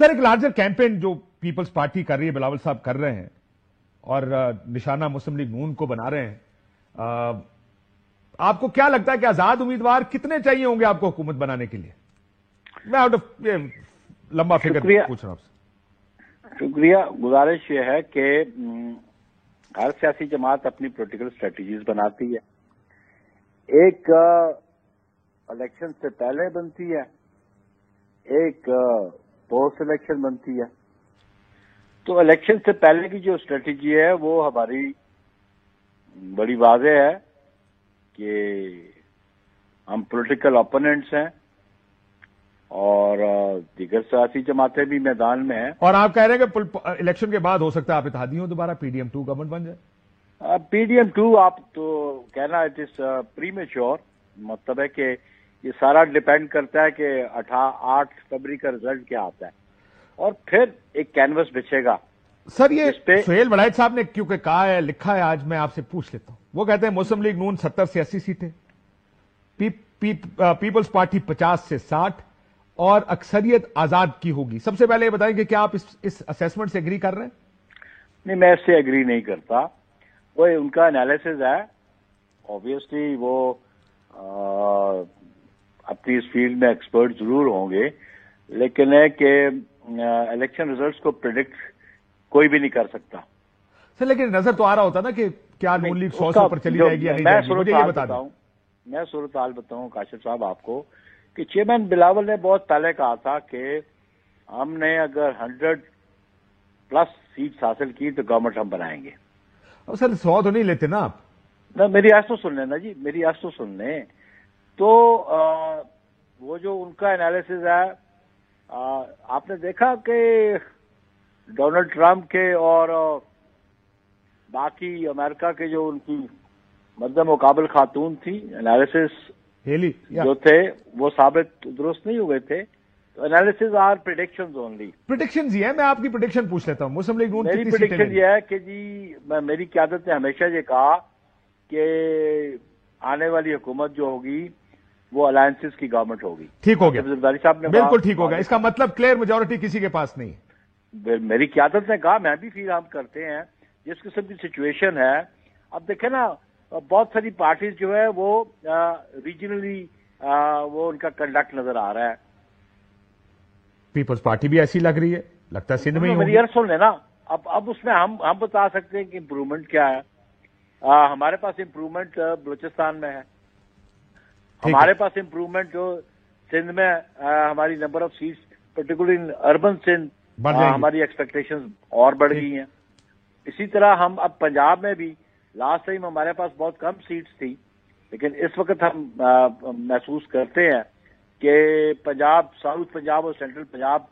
سر ایک larger campaign جو Peoples party کر رہی ہے، بلاول صاحب کر رہے ہیں اور نشانہ مسلم لیگ نون کو بنا رہے ہیں، آپ کو کیا لگتا ہے کہ آزاد امیدوار کتنے چاہیے ہوں گے آپ کو حکومت بنانے کے لیے؟ میں آؤٹ آف لمبا فگر پوچھ رہا ہوں آپ سے۔ شکریہ۔ گزارش یہ ہے کہ ہر سیاسی جماعت اپنی پولیٹیکل اسٹریٹجیز بناتی ہے، ایک الیکشن سے پہلے بنتی ہے، ایک پوسٹ الیکشن بنتی ہے۔ تو الیکشن سے پہلے کی جو اسٹریٹجی ہے وہ ہماری بڑی واضح ہے کہ ہم پولیٹیکل اوپوننٹس ہیں اور دیگر سیاسی جماعتیں بھی میدان میں ہیں۔ اور آپ کہہ رہے ہیں کہ الیکشن کے بعد ہو سکتا ہے آپ اتحادی ہوں، دوبارہ پی ڈی ایم 2 گورنمنٹ بن جائے؟ پی ڈی ایم 2 آپ تو کہنا اٹ از پری میچور، مطلب ہے کہ یہ سارا ڈیپینڈ کرتا ہے کہ 8 فروری کا رزلٹ کیا آتا ہے اور پھر ایک کینوس بچھے گا۔ سر یہ سہیل وڑائچ صاحب نے کیونکہ کہا ہے، لکھا ہے، آج میں آپ سے پوچھ لیتا ہوں۔ وہ کہتے ہیں مسلم لیگ نون 70 سے 80 سیٹیں، پیپلز پارٹی 50 سے 60 اور اکثریت آزاد کی ہوگی۔ سب سے پہلے یہ بتائیں کہ کیا آپ اس اسیسمنٹ سے اگری کر رہے ہیں؟ نہیں، میں اس سے اگری نہیں کرتا۔ وہ ان کا انالیسز ہے، آبویسلی وہ اپنی اس فیلڈ میں ایکسپرٹ ضرور ہوں گے، لیکن ہے کہ الیکشن ریزلٹس کو پریڈکٹ کوئی بھی نہیں کر سکتا۔ سر لیکن نظر تو آ رہا ہوتا نا کہ کیا نون لیگ 100 سے اوپر چلی جائے گی یا نہیں جائے گی؟ مجھے یہ بتا دیں۔ میں صورتحال بتاؤں کاشف صاحب آپ کو کہ چیئرمین بلاول نے بہت پہلے کہا تھا کہ ہم نے اگر 100+ سیٹس حاصل کی تو گورنمنٹ ہم بنائیں گے۔ سر 100 تو نہیں لیتے نا آپ؟ نہ، میری آج تو سن لیں نا جی، میری آج تو سن لیں۔ تو وہ جو ان کا انالیسز ہے، آپ نے دیکھا کہ ڈونلڈ ٹرمپ کے اور باقی امریکہ کے جو ان کی مد مقابل خاتون تھی، انالیسز جو تھے وہ ثابت درست نہیں ہوئے تھے۔ Analysis are predictions only. Predictions ہی ہے، میں آپ کی پریڈکشن پوچھ لیتا ہوں۔ مسلم لیگ نون میری پریڈکشن یہ ہے کہ جی میری قیادت نے ہمیشہ یہ کہا کہ آنے والی حکومت جو ہوگی وہ الائنسز کی گورنمنٹ ہوگی۔ ٹھیک ہو گیا، زرداری صاحب نے بالکل ٹھیک ہو گیا۔ اس کا مطلب کلیئر میجورٹی کسی کے پاس نہیں ہے۔ میری قیادت نے کہا، میں بھی فیل ہم کرتے ہیں جس قسم کی سچویشن ہے۔ اب دیکھیں نا، بہت ساری پارٹیز جو ہے وہ ریجنلی وہ ان کا کنڈکٹ نظر آ رہا ہے۔ پیپلز پارٹی بھی ایسی لگ رہی ہے، لگتا ہے سندھ میں ہی ہوگی۔ میری عرض سن لینا، اب اس میں ہم بتا سکتے ہیں کہ امپروومنٹ کیا ہے۔ ہمارے پاس امپروومنٹ بلوچستان میں ہے، ہمارے پاس امپروومنٹ جو سندھ میں ہماری number of seats particularly in urban Sindh ہماری ایکسپیکٹیشنز اور بڑھ گئی ہیں۔ اسی طرح ہم اب پنجاب میں بھی لاسٹ ٹائم ہمارے پاس بہت کم سیٹس تھی، لیکن اس وقت ہم محسوس کرتے ہیں کہ پنجاب، ساؤتھ پنجاب اور سینٹرل پنجاب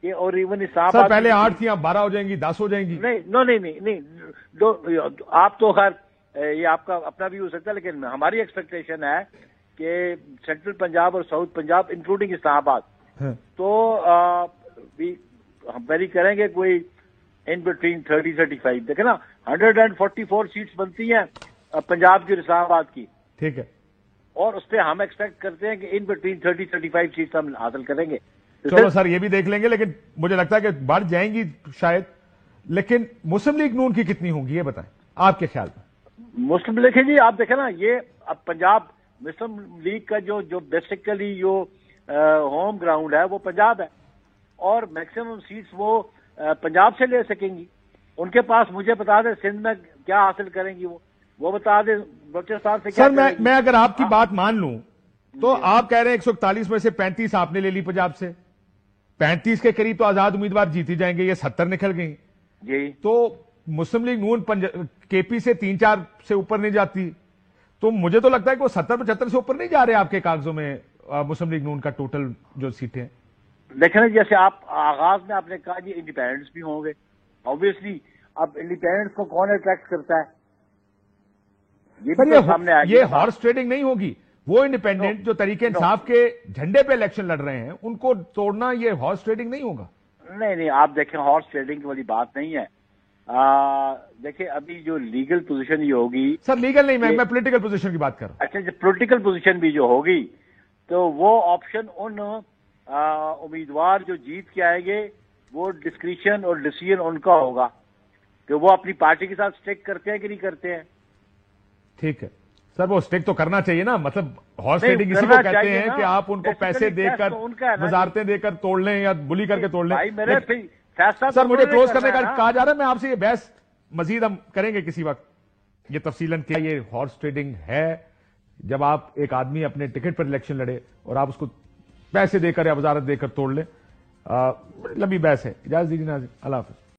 یہ اور ایون اسلام آباد پہلے 8 تھیں، اب 12 ہو جائیں گی، 10 ہو جائیں گی۔ نہیں، آپ تو خیر یہ آپ کا اپنا بھی ہو سکتا ہے، لیکن ہماری ایکسپیکٹیشن ہے کہ سینٹرل پنجاب اور ساؤتھ پنجاب انکلوڈنگ اسلام آباد تو ہم ویری کریں گے کوئی ان بٹوین 30-35۔ دیکھیں نا، 144 سیٹس بنتی ہیں پنجاب کی اور اسلام آباد کی، ٹھیک ہے، اور اس پہ ہم ایکسپیکٹ کرتے ہیں کہ ان بٹوین 30-35 سیٹس ہم حاصل کریں گے۔ چلو سر یہ بھی دیکھ لیں گے، لیکن مجھے لگتا ہے کہ بڑھ جائیں گی شاید۔ لیکن مسلم لیگ نون کی کتنی ہوں گی یہ بتائیں آپ کے خیال میں؟ مسلم لیگ جی، آپ دیکھیں نا، یہ اب پنجاب مسلم لیگ کا جو بیسیکلی جو ہوم گراؤنڈ ہے وہ پنجاب ہے، اور میکسیمم سیٹس وہ پنجاب سے لے سکیں گی۔ ان کے پاس مجھے بتا دیں سندھ میں کیا حاصل کریں گی، وہ بتا دیں بلوچستان سے کیا۔ سر میں اگر آپ کی بات مان لوں تو آپ کہہ رہے ہیں 141 میں سے 35 آپ نے لے لی پنجاب سے، 35 کے قریب تو آزاد امیدوار جیتی جائیں گے، یہ 70 نکل گئی جی۔ تو مسلم لیگ نون کے پی سے 3-4 سے اوپر نہیں جاتی، تو مجھے تو لگتا ہے کہ وہ 70-75 سے اوپر نہیں جا رہے آپ کے کاغذوں میں مسلم لیگ نون کا ٹوٹل جو سیٹیں۔ دیکھیں جیسے آپ آغاز میں آپ نے کہا جی انڈیپینڈنس بھی ہوں گے، آبویسلی اب انڈیپینڈنس کو کون اٹریکٹ کرتا ہے یہ بھی تو سامنے آئے گا۔ یہ ہارس ٹریڈنگ نہیں ہوگی، وہ انڈیپینڈنٹ جو طریقہ انصاف کے جھنڈے پہ الیکشن لڑ رہے ہیں ان کو توڑنا یہ ہارس ٹریڈنگ نہیں ہوگا۔ نہیں، آپ دیکھیں ہارس ٹریڈنگ والی بات نہیں ہے۔ دیکھیں ابھی جو لیگل پوزیشن یہ ہوگی، سر لیگل نہیں، میں پولیٹیکل پوزیشن کی بات کر رہا ہوں۔ اچھا، پولیٹیکل پوزیشن بھی جو ہوگی تو وہ آپشن ان امیدوار جو جیت کے آئیں گے وہ ڈسکریشن اور ڈیسیجن ان کا ہوگا کہ وہ اپنی پارٹی کے ساتھ اسٹیک کرتے ہیں کہ نہیں کرتے ہیں. ٹھیک ہے سر، وہ اسٹیک تو کرنا چاہیے نا، مطلب ہارس ٹریڈنگ اسی کو کہتے ہیں کہ آپ ان کو پیسے دے کر وزارتیں دے کر توڑ لیں یا بلی کر کے توڑ لیں. سر مجھے کلوز کرنے کا کہا جا رہا ہے، میں آپ سے یہ بحث مزید ہم کریں گے کسی وقت، یہ تفصیلاً کیا یہ ہارس ٹریڈنگ ہے جب آپ ایک آدمی اپنے ٹکٹ پر الیکشن لڑے اور آپ اس کو پیسے دے کر یا وزارت دے کر توڑ لیں. لمبی بحث ہے. اجازت دیجیے ناظرین، اللہ حافظ.